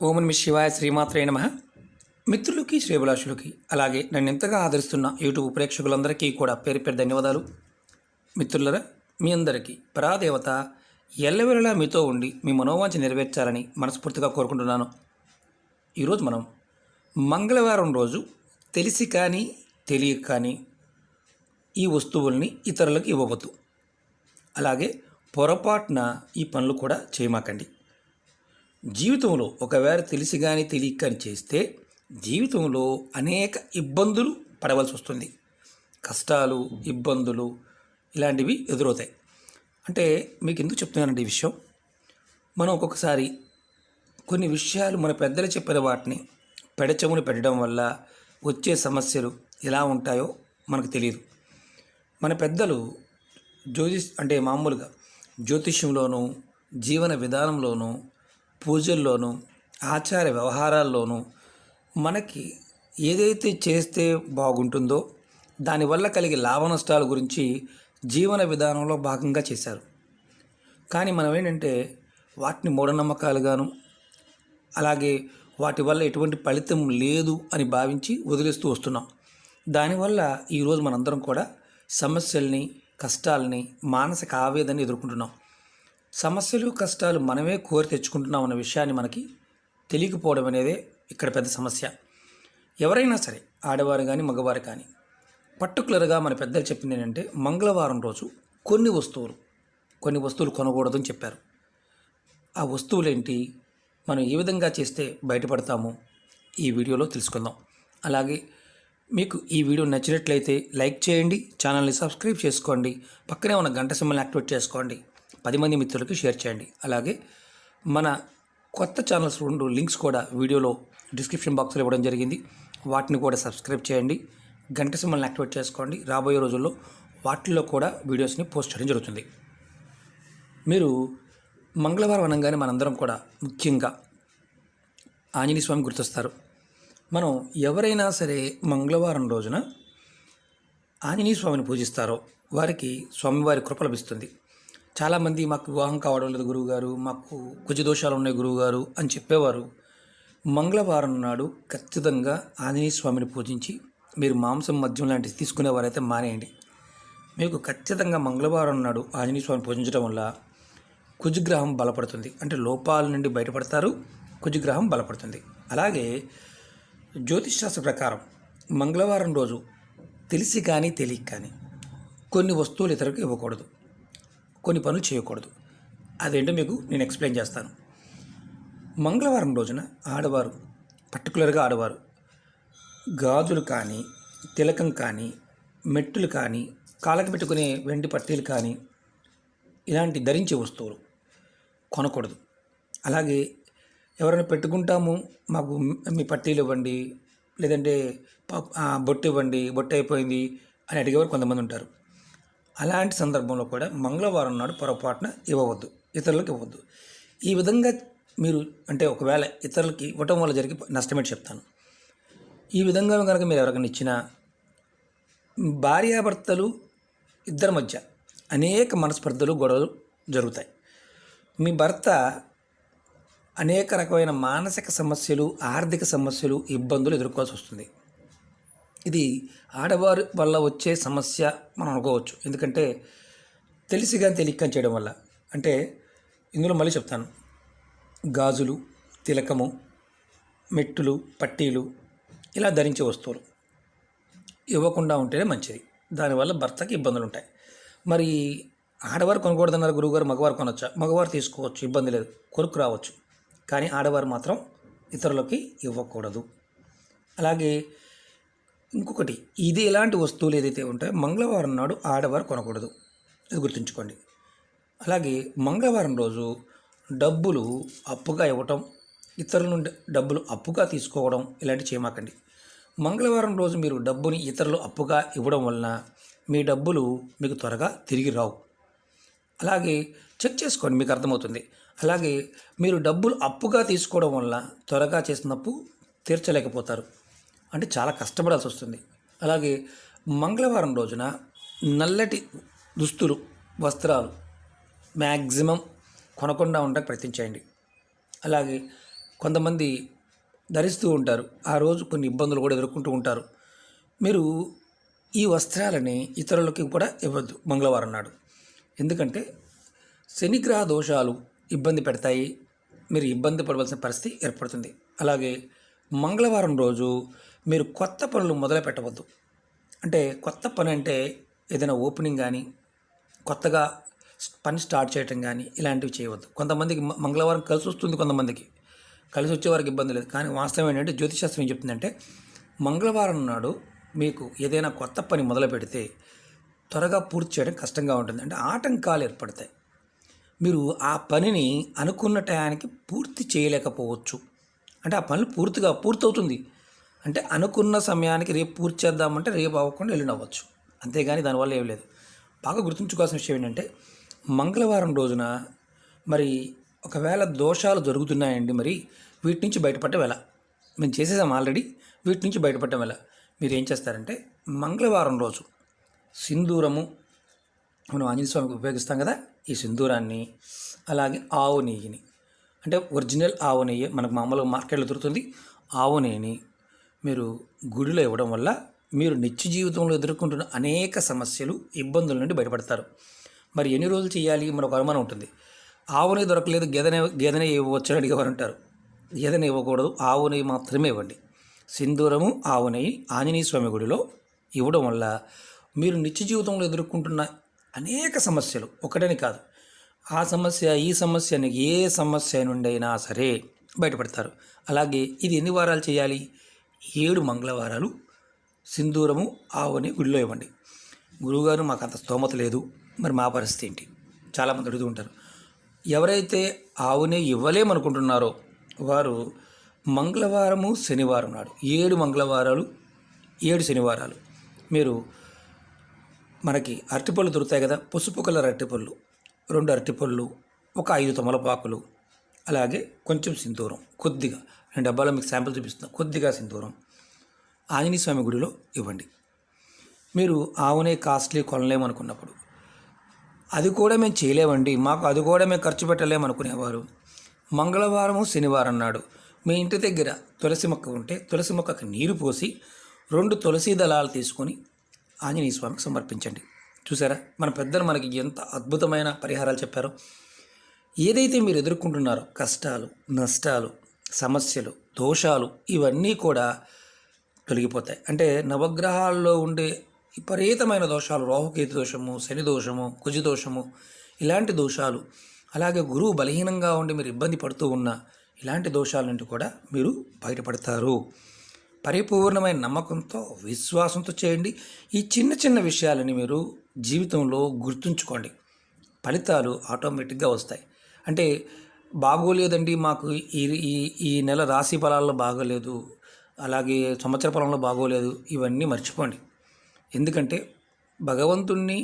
ఓం నమః శివాయ శ్రీమాత్రే నమః. మిత్రులకి శ్రేభిలాషులకి అలాగే నన్ను ఎంతగా ఆదరిస్తున్న యూట్యూబ్ ప్రేక్షకులందరికీ కూడా పేరు పేరు ధన్యవాదాలు. మిత్రులరా, మీ అందరికీ పరాదేవత ఎల్లవేళలా మీతో ఉండి మీ మనోవాంఛ నెరవేర్చాలని మనస్ఫూర్తిగా కోరుకుంటున్నాను. ఈరోజు మనం మంగళవారం రోజు తెలిసి కానీ తెలియక కానీ ఈ వస్తువుల్ని ఇతరులకు ఇవ్వవద్దు. అలాగే పొరపాటున ఈ పనులు కూడా చేయమాకండి. జీవితంలో ఒకవేళ తెలిసి కానీ తెలియక కానీ చేస్తే జీవితంలో అనేక ఇబ్బందులు పడవలసి వస్తుంది. కష్టాలు, ఇబ్బందులు ఇలాంటివి ఎదురవుతాయి. అంటే మీకు ఎందుకు చెప్తున్నానండి ఈ విషయం? మనం ఒక్కొక్కసారి కొన్ని విషయాలు మన పెద్దలు చెప్పిన వాటిని పెడచెవుని పెట్టడం వల్ల వచ్చే సమస్యలు ఎలా ఉంటాయో మనకు తెలియదు. మన పెద్దలు మామూలుగా జ్యోతిష్యంలోనూ, జీవన విధానంలోనూ, పూజల్లోనూ, ఆచార వ్యవహారాల్లోనూ మనకి ఏదైతే చేస్తే బాగుంటుందో దానివల్ల కలిగే లాభ నష్టాల గురించి జీవన విధానంలో భాగంగా చేశారు. కానీ మనం ఏంటంటే వాటిని మూఢనమ్మకాలుగాను, అలాగే వాటి వల్ల ఎటువంటి ఫలితం లేదు అని భావించి వదిలేస్తూ వస్తున్నాం. దానివల్ల ఈరోజు మనందరం కూడా సమస్యల్ని, కష్టాలని, మానసిక ఆవేదనని ఎదుర్కొంటున్నాం. సమస్యలు, కష్టాలు మనమే కోరి తెచ్చుకుంటున్నాం అన్న విషయాన్ని మనకి తెలియకపోవడం అనేదే ఇక్కడ పెద్ద సమస్య. ఎవరైనా సరే, ఆడవారు కానీ మగవారు కానీ, పర్టికులర్గా మన పెద్దలు చెప్పింది ఏంటంటే మంగళవారం రోజు కొన్ని వస్తువులు కొనకూడదని చెప్పారు. ఆ వస్తువులేంటి, మనం ఏ విధంగా చేస్తే బయటపడతాము ఈ వీడియోలో తెలుసుకుందాం. అలాగే మీకు ఈ వీడియో నచ్చినట్లయితే లైక్ చేయండి, ఛానల్ని సబ్స్క్రైబ్ చేసుకోండి, పక్కనే ఉన్న గంట సింబల్ని యాక్టివేట్ చేసుకోండి, 10 మంది మిత్రులకు షేర్ చేయండి. అలాగే మన కొత్త ఛానల్స్ 2 లింక్స్ కూడా వీడియోలో డిస్క్రిప్షన్ బాక్స్లో ఇవ్వడం జరిగింది. వాటిని కూడా సబ్స్క్రైబ్ చేయండి, గంట సింబల్ని యాక్టివేట్ చేసుకోండి. రాబోయే రోజుల్లో వాటిల్లో కూడా వీడియోస్ని పోస్ట్ చేయడం జరుగుతుంది. మీరు మంగళవారం అనగానే మనందరం కూడా ముఖ్యంగా ఆంజనేయ స్వామి గుర్తొస్తారు. మనం ఎవరైనా సరే మంగళవారం రోజున ఆంజనేయ స్వామిని పూజిస్తారో వారికి స్వామివారి కృప లభిస్తుంది. చాలామంది మాకు వివాహం కావడం లేదు గురువుగారు, మాకు కుజదోషాలు ఉన్నాయి గురువుగారు అని చెప్పేవారు. మంగళవారం నాడు ఖచ్చితంగా ఆంజనేయ స్వామిని పూజించి మీరు మాంసం, మద్యం లాంటివి తీసుకునేవారైతే మానేయండి. మీకు ఖచ్చితంగా మంగళవారం నాడు ఆంజనేయ స్వామిని పూజించడం వల్ల కుజగ్రహం బలపడుతుంది. అంటే లోపాల నుండి బయటపడతారు, కుజగ్రహం బలపడుతుంది. అలాగే జ్యోతిష్శాస్త్ర ప్రకారం మంగళవారం రోజు తెలిసి కానీ తెలియక కానీ కొన్ని వస్తువులు ఇతరులకు ఇవ్వకూడదు, కొన్ని పనులు చేయకూడదు. అదేంటో మీకు నేను ఎక్స్ప్లెయిన్ చేస్తాను. మంగళవారం రోజున ఆడవారు, పర్టికులర్గా ఆడవారు గాజులు కానీ, తిలకం కానీ, మెట్టులు కానీ, కాళ్ళకి పెట్టుకునే వెండి పట్టీలు కానీ ఇలాంటి ధరించే వస్తువులు కొనకూడదు. అలాగే ఎవరైనా పెట్టుకుంటాము, మాకు మీ పట్టీలు ఇవ్వండి, లేదంటే బొట్టు ఇవ్వండి, బొట్టు అయిపోయింది అని అడిగేవారు కొంతమంది ఉంటారు. అలాంటి సందర్భంలో కూడా మంగళవారం నాడు పొరపాటున ఇతరులకు ఇవ్వద్దు. ఈ విధంగా మీరు ఒకవేళ ఇతరులకి ఇవ్వటం వల్ల జరిగే నష్టమేంటి చెప్తాను. ఈ విధంగా కనుక మీరు ఎవరికైనా ఇచ్చినా భార్యాభర్తలు ఇద్దరి మధ్య అనేక మనస్పర్ధలు, గొడవలు జరుగుతాయి. మీ భర్త అనేక రకమైన మానసిక సమస్యలు, ఆర్థిక సమస్యలు, ఇబ్బందులు ఎదుర్కోవాల్సి వస్తుంది. ఇది ఆడవారి వల్ల వచ్చే సమస్య మనం అనుకోవచ్చు. ఎందుకంటే తెలిసి కానీ తెలియక చేయడం వల్ల. అంటే ఇందులో మళ్ళీ చెప్తాను, గాజులు, తిలకము, మెట్టులు, పట్టీలు ఇలా ధరించే వస్తువులు ఇవ్వకుండా ఉంటేనే మంచిది. దానివల్ల భర్తకి ఇబ్బందులు ఉంటాయి. మరి ఆడవారు కొనకూడదన్నారు గురువుగారు, మగవారు కొనొచ్చా? మగవారు తీసుకోవచ్చు, ఇబ్బంది లేదు, కొనుక్కు రావచ్చు. కానీ ఆడవారు మాత్రం ఇతరులకి ఇవ్వకూడదు. అలాగే ఇంకొకటి, ఇది ఎలాంటి వస్తువులు ఏదైతే ఉంటాయో మంగళవారం నాడు ఆడవారు కొనకూడదు, ఇది గుర్తుంచుకోండి. అలాగే మంగళవారం రోజు డబ్బులు అప్పుగా ఇవ్వటం, ఇతరుల నుండి డబ్బులు అప్పుగా తీసుకోవడం ఇలాంటివి చేయమాకండి. మంగళవారం రోజు మీరు డబ్బుని ఇతరులు అప్పుగా ఇవ్వడం వలన మీ డబ్బులు మీకు త్వరగా తిరిగి రావు. అలాగే చెక్ చేసుకోండి, మీకు అర్థమవుతుంది. అలాగే మీరు డబ్బులు అప్పుగా తీసుకోవడం వల్ల త్వరగా చేసిన అప్పు తీర్చలేకపోతారు, అంటే చాలా కష్టపడాల్సి వస్తుంది. అలాగే మంగళవారం రోజున నల్లటి దుస్తులు, వస్త్రాలు మ్యాక్సిమం కొనకుండా ఉండడానికి ప్రయత్నించండి. అలాగే కొంతమంది ధరిస్తూ ఉంటారు. ఆ రోజు కొన్ని ఇబ్బందులు కూడా ఎదుర్కొంటూ ఉంటారు. మీరు ఈ వస్త్రాలని ఇతరులకి కూడా ఇవ్వద్దు మంగళవారం నాడు. ఎందుకంటే శనిగ్రహ దోషాలు ఇబ్బంది పెడతాయి. మీరు ఇబ్బంది పడవలసిన పరిస్థితి ఏర్పడుతుంది. అలాగే మంగళవారం రోజు మీరు కొత్త పనులు మొదలు పెట్టవద్దు. అంటే కొత్త పని అంటే ఏదైనా ఓపెనింగ్ కానీ, కొత్తగా పని స్టార్ట్ చేయటం కానీ ఇలాంటివి చేయవద్దు. కొంతమందికి మంగళవారం కలిసి వస్తుంది, కొంతమందికి కలిసి వచ్చే వారికి ఇబ్బంది లేదు. కానీ వాస్తవం ఏంటంటే జ్యోతిషాస్త్రం ఏం చెప్తుందంటే మంగళవారం నాడు మీకు ఏదైనా కొత్త పని మొదలు పెడితే త్వరగా పూర్తి చేయడం కష్టంగా ఉంటుంది. అంటే ఆటంకాలు ఏర్పడతాయి. మీరు ఆ పనిని అనుకున్న టయానికి పూర్తి చేయలేకపోవచ్చు. అంటే ఆ పనులు పూర్తవుతుంది. అంటే అనుకున్న సమయానికి రేపు పూర్తి చేద్దామంటే రేపు అవ్వకుండా ఎల్లుండి అవ్వచ్చు. అంతేగాని దానివల్ల ఏం లేదు. బాగా గుర్తుంచుకోవాల్సిన విషయం ఏంటంటే మంగళవారం రోజున మరి ఒకవేళ దోషాలు జరుగుతున్నాయండి, మరి వీటి నుంచి బయటపడటం ఎలా? మేము చేసేసాం ఆల్రెడీ. వీటి నుంచి బయటపడటం ఎలా? మీరు ఏం చేస్తారంటే మంగళవారం రోజు సింధూరము, మనం ఆంజనేయ స్వామికి ఉపయోగిస్తాం కదా, ఈ సింధూరాన్ని, అలాగే ఆవు నెయ్యిని, అంటే ఒరిజినల్ ఆవు నెయ్యి మనకు మామూలుగా మార్కెట్లో దొరుకుతుంది. ఆవు నెయ్యిని మీరు గుడిలో ఇవ్వడం వల్ల మీరు నిత్య జీవితంలో ఎదుర్కొంటున్న అనేక సమస్యలు, ఇబ్బందుల నుండి బయటపడతారు. మరి ఎన్ని రోజులు చేయాలి? మనకు అనుమానం ఉంటుంది. ఆవు నెయ్యి దొరకలేదు, గేదెనే ఇవ్వచ్చు అని అడిగేవారు ఉంటారు. గేదెని ఇవ్వకూడదు, ఆవు నెయ్యి మాత్రమే ఇవ్వండి. సింధూరము, ఆవు నెయ్యి ఆంజనేయ స్వామి గుడిలో ఇవ్వడం వల్ల మీరు నిత్య జీవితంలో ఎదుర్కొంటున్న అనేక సమస్యలు, ఒకటని కాదు, ఆ సమస్య ఈ సమస్య అని ఏ సమస్య నుండి అయినా సరే బయటపడతారు. అలాగే ఇది ఎన్ని వారాలు చేయాలి? 7 మంగళవారాలు సింధూరము, ఆవుని గుడిలో ఇవ్వండి. గురువుగారు మాకు అంత స్తోమత లేదు, మరి మా పరిస్థితి ఏంటి? చాలామంది అడుగుతూ ఉంటారు. ఎవరైతే ఆవుని ఇవ్వలేమనుకుంటున్నారో వారు మంగళవారము, శనివారం నాడు 7 మంగళవారాలు 7 శనివారాలు మీరు మనకి అరటిపళ్ళు దొరుకుతాయి కదా, పసుపు కలర్ అరటిపళ్ళు, 2 అరటిపళ్ళు, ఒక 5 తమలపాకులు, అలాగే కొంచెం సింధూరం కొద్దిగా, నేను డబ్బాలో మీకు శాంపిల్ చూపిస్తున్నాను, కొద్దిగా సింధూరం ఆంజనేయ స్వామి గుడిలో ఇవ్వండి. మీరు ఆవునే కాస్ట్లీ కొనలేమనుకున్నప్పుడు, అది కూడా మేము చేయలేమండి, మాకు అది కూడా మేము ఖర్చు పెట్టలేమనుకునేవారు, మంగళవారము, శనివారం నాడు మీ ఇంటి దగ్గర తులసి మొక్క ఉంటే తులసి మొక్కకి నీరు పోసి 2 తులసి దళాలు తీసుకొని ఆంజనేయ స్వామికి సమర్పించండి. చూసారా, మన పెద్దలు మనకి ఎంత అద్భుతమైన పరిహారాలు చెప్పారో. ఏదైతే మీరు ఎదుర్కొంటున్నారో కష్టాలు, నష్టాలు, సమస్యలు, దోషాలు, ఇవన్నీ కూడా తొలగిపోతాయి. అంటే నవగ్రహాల్లో ఉండే విపరీతమైన దోషాలు, రాహుకేతు దోషము, శని దోషము, కుజ దోషము, ఇలాంటి దోషాలు, అలాగే గురువు బలహీనంగా ఉండి మీరు ఇబ్బంది పడుతూ ఉన్న ఇలాంటి దోషాల నుండి కూడా మీరు బయటపడతారు. పరిపూర్ణమైన నమ్మకంతో, విశ్వాసంతో చేయండి. ఈ చిన్న చిన్న విషయాలని మీరు జీవితంలో గుర్తుంచుకోండి, ఫలితాలు ఆటోమేటిక్గా వస్తాయి. అంటే బాగోలేదండి, మాకు ఈ ఈ ఈ నెల రాశి ఫలాల్లో బాగోలేదు, అలాగే సంవత్సర ఫలంలో బాగోలేదు, ఇవన్నీ మర్చిపోండి. ఎందుకంటే భగవంతుణ్ణి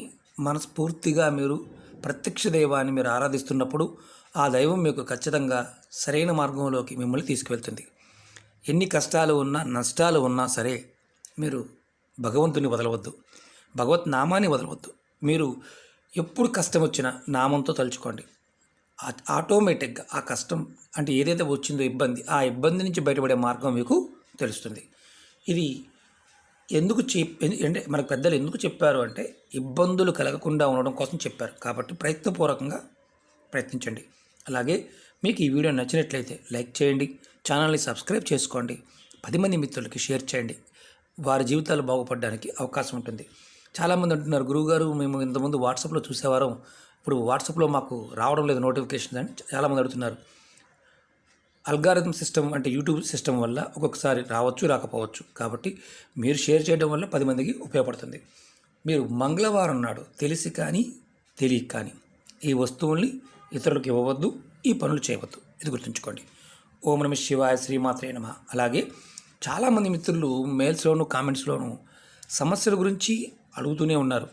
మనస్ఫూర్తిగా మీరు ప్రత్యక్ష దైవాన్ని మీరు ఆరాధిస్తున్నప్పుడు ఆ దైవం మీకు ఖచ్చితంగా సరైన మార్గంలోకి మిమ్మల్ని తీసుకువెళ్తుంది. ఎన్ని కష్టాలు ఉన్నా, నష్టాలు ఉన్నా సరే మీరు భగవంతుని వదలవద్దు, భగవత్ నామాన్ని వదలవద్దు. మీరు ఎప్పుడు కష్టం వచ్చినా నామంతో తలుచుకోండి. ఆటోమేటిక్గా ఆ కష్టం అంటే ఏదైతే వచ్చిందో ఇబ్బంది, ఆ ఇబ్బంది నుంచి బయటపడే మార్గం మీకు తెలుస్తుంది. ఇది ఎందుకు అంటే మనకు పెద్దలు ఎందుకు చెప్పారు అంటే ఇబ్బందులు కలగకుండా ఉండడం కోసం చెప్పారు. కాబట్టి ప్రయత్నపూర్వకంగా ప్రయత్నించండి. అలాగే మీకు ఈ వీడియో నచ్చినట్లయితే లైక్ చేయండి, ఛానల్ని సబ్స్క్రైబ్ చేసుకోండి, 10 మంది మిత్రులకి షేర్ చేయండి. వారి జీవితాలు బాగుపడడానికి అవకాశం ఉంటుంది. చాలామంది అంటున్నారు, గురువుగారు మేము ఇంతకుముందు వాట్సాప్లో చూసేవారం, ఇప్పుడు వాట్సాప్లో మాకు రావడం లేదు నోటిఫికేషన్ అని చాలామంది అడుగుతున్నారు. అల్గారిథం సిస్టమ్ అంటే యూట్యూబ్ సిస్టమ్ వల్ల ఒక్కొక్కసారి రావచ్చు, రాకపోవచ్చు. కాబట్టి మీరు షేర్ చేయడం వల్ల 10 మందికి ఉపయోగపడుతుంది. మీరు మంగళవారం నాడు తెలిసి కానీ తెలియక కానీ ఈ వస్తువుల్ని ఇతరులకు ఇవ్వవద్దు, ఈ పనులు చేయవద్దు. ఇది గుర్తుంచుకోండి. ఓం నమః శివాయ, శ్రీమాత్రే నమః. అలాగే చాలామంది మిత్రులు మెయిల్స్లోను, కామెంట్స్లోను సమస్యల గురించి అడుగుతూనే ఉన్నారు.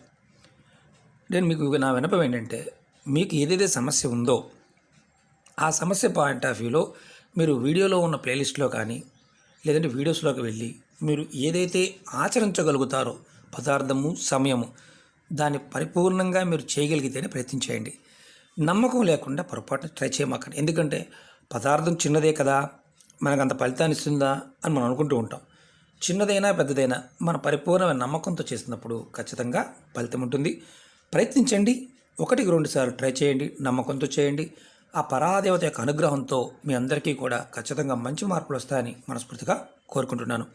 నేను మీకు నా విన్నపం ఏంటంటే, మీకు ఏదైతే సమస్య ఉందో ఆ సమస్య పాయింట్ ఆఫ్ వ్యూలో మీరు వీడియోలో ఉన్న ప్లేలిస్ట్లో కానీ లేదంటే వీడియోస్లోకి వెళ్ళి మీరు ఏదైతే ఆచరించగలుగుతారో పదార్థము, సమయము, దాన్ని పరిపూర్ణంగా మీరు చేయగలిగితేనే ప్రయత్నించేయండి. నమ్మకం లేకుండా పొరపాటున ట్రై చేయమాకండి. ఎందుకంటే పదార్థం చిన్నదే కదా, మనకు అంత ఫలితాన్ని ఇస్తుందా అని మనం అనుకుంటూ ఉంటాం. చిన్నదైనా పెద్దదైనా మన పరిపూర్ణమైన నమ్మకంతో చేసినప్పుడు ఖచ్చితంగా ఫలితం ఉంటుంది. ప్రయత్నించండి. 1-2 సార్లు ట్రై చేయండి. నమ్మకంతో చేయండి. ఆ పరాదేవత యొక్క అనుగ్రహంతో మీ అందరికీ కూడా ఖచ్చితంగా మంచి మార్పులు వస్తాయని మనస్ఫూర్తిగా కోరుకుంటున్నాను.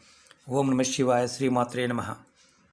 ఓం నమః శివాయ. శ్రీమాత్రే నమః.